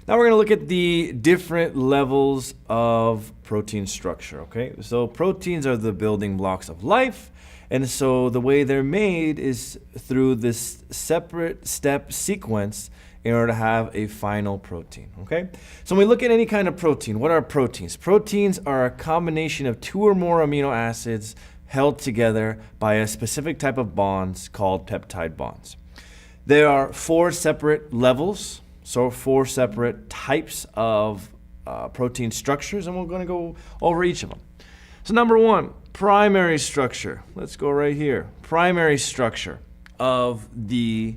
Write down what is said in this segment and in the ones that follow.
Now we're going to look at the different levels of protein structure, okay? So proteins are the building blocks of life, and so the way they're made is through this separate step sequence in order to have a final protein, okay? So when we look at any kind of protein, what are proteins? Proteins are a combination of two or more amino acids held together by a specific type of bonds called peptide bonds. There are four separate levels, so four separate types of protein structures, and we're going to go over each of them. So number one, primary structure. Let's go right here. Primary structure of the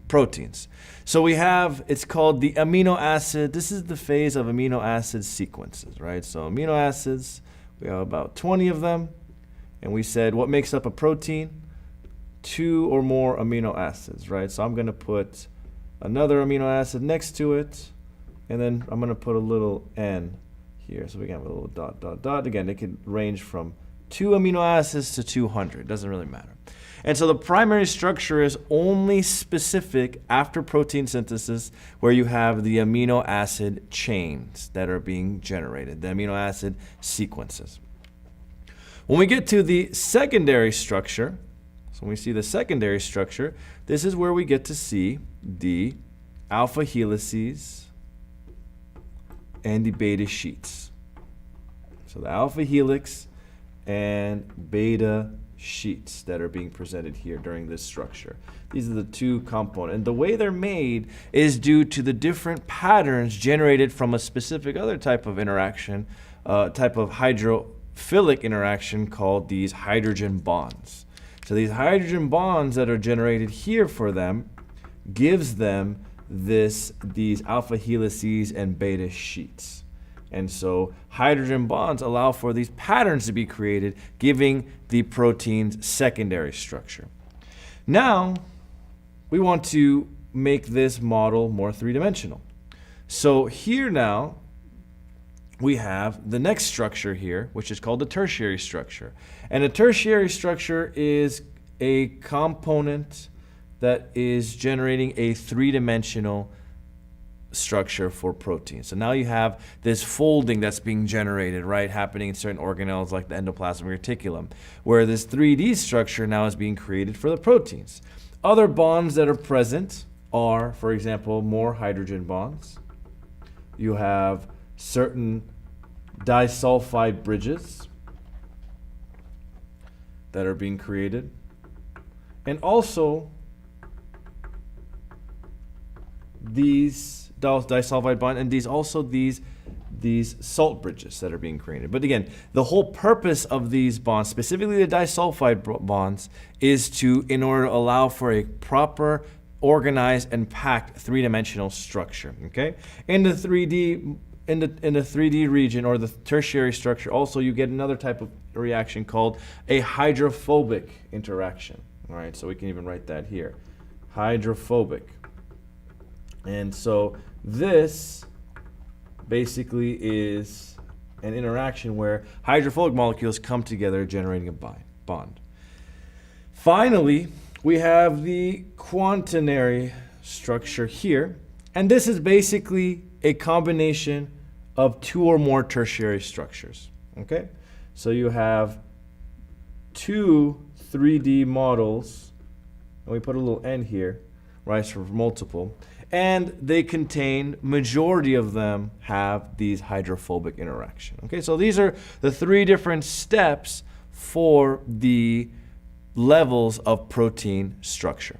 proteins. So we have, it's called the amino acid. This is the phase of amino acid sequences, right? So amino acids, we have about 20 of them. And we said what makes up a protein? Two or more amino acids, right? So I'm going to put another amino acid next to it, and then I'm going to put a little N here. So we can have a little dot, dot, dot. Again, it could range from 2 amino acids to 200. It doesn't really matter. And so the primary structure is only specific after protein synthesis, where you have the amino acid chains that are being generated, the amino acid sequences. When we get to the secondary structure, so when we see the secondary structure, this is where we get to see the alpha helices and the beta sheets. So the alpha helix and beta sheets that are being presented here during this structure. These are the two components. And the way they're made is due to the different patterns generated from a specific other type of interaction, type of hydrophilic interaction called these hydrogen bonds. So these hydrogen bonds that are generated here for them gives them these alpha helices and beta sheets. And so hydrogen bonds allow for these patterns to be created, giving the protein's secondary structure. Now, we want to make this model more three-dimensional. So here now, we have the next structure here, which is called the tertiary structure. And a tertiary structure is a component that is generating a three-dimensional structure for proteins. So now you have this folding that's being generated, right, happening in certain organelles like the endoplasmic reticulum, where this 3D structure now is being created for the proteins. Other bonds that are present are, for example, more hydrogen bonds. You have certain disulfide bridges that are being created, and also these disulfide bond, and these salt bridges that are being created. But again, the whole purpose of these bonds, specifically the disulfide bonds, is in order to allow for a proper, organized, and packed three-dimensional structure. Okay, in the 3D region, or the tertiary structure, also you get another type of reaction called a hydrophobic interaction. All right, so we can even write that here, hydrophobic. And so this basically is an interaction where hydrophobic molecules come together, generating a bond. Finally, we have the QuantaNer structure here, and this is basically a combination of two or more tertiary structures. Okay, so you have two 3D models, and we put a little N here, right, for multiple. And they contain, majority of them have these hydrophobic interaction. Okay, so these are the three different steps for the levels of protein structure.